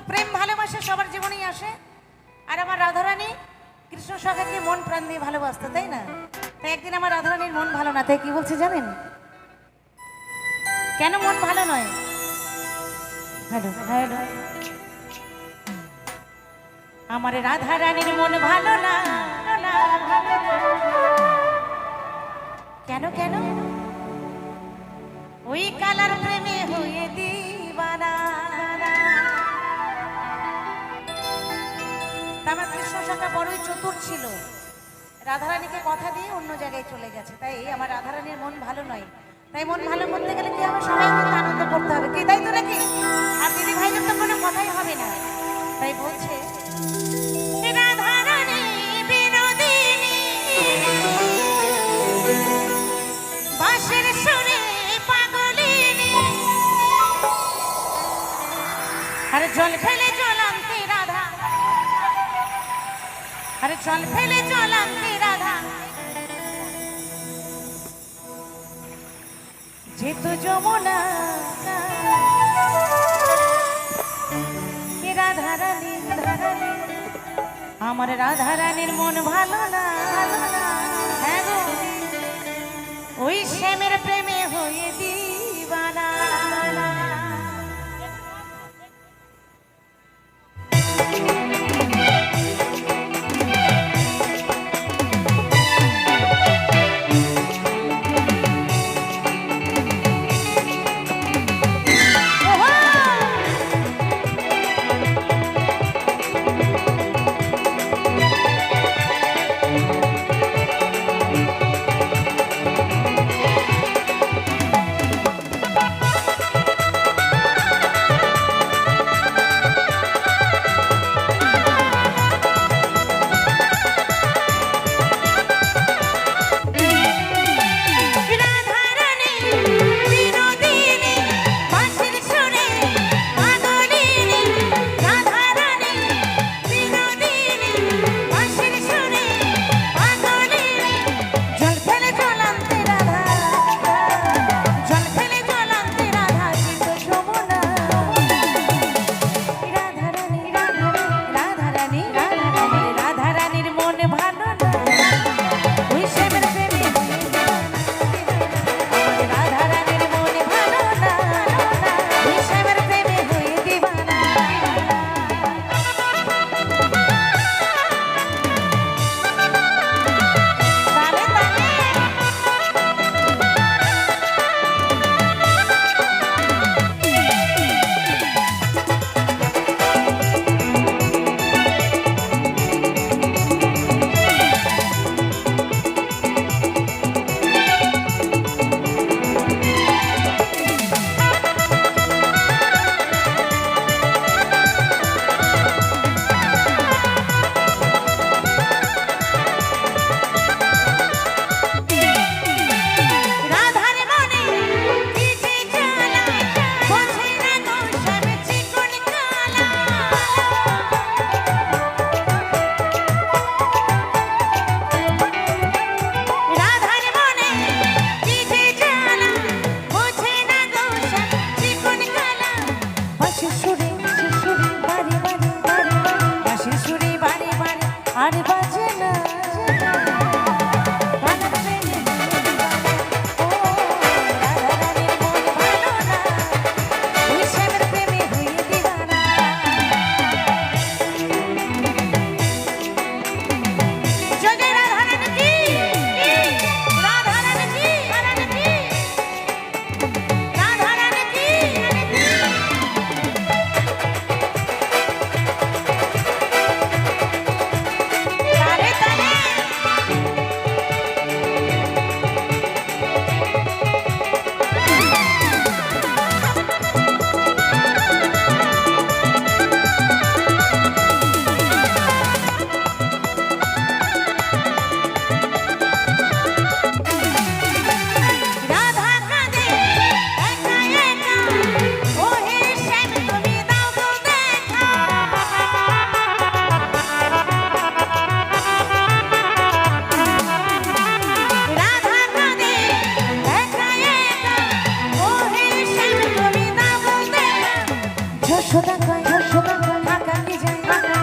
প্রেম ভালোবাসা সবার জীবনেই আসে। আর আমার রাধারানী কৃষ্ণ সখাকে মন প্রাণ দিয়ে ভালোবাসতো, তাই না? তাই একদিন আমার রাধারানীর মন ভালো না, তাই কি বলছে জানেন? কেন মন ভালো নয়? হ্যালো হ্যালো, আমার রাধারানীর মন ভালো না। কেন কেন? ওই কালার প্রেমে হয়ে দিবানা। আমার কৃষ্ণ সখা বড়ই চতুর ছিল, রাধারানীকে কথা দিয়ে অন্য জায়গায় চলে গেছে। তাই আমার রাধারানীর মন ভালো নয়। তাই মন ভালো করতে গেলে কি হবে? সবাই কিন্তু আনন্দ করতে হবে, কি তাই তো নাকি? আর দিদি ভাইদের তো কোনো কথাই হবে না। তাই বলছে রাধারানী বিনোদিনী, বাঁশের সুরে পাগলিনী, আর জল ফেলে জলান্তি রাধা, আরে জল ফেলে জলান্তি রাধা, যেত যমুনা রাধারানী। আমার রাধারানীর মন ভালো না। হ্যাঁ গো, ওই শ্যামের প্রেমে হয়ে দিবানা। যায়, থাকা কি যায়,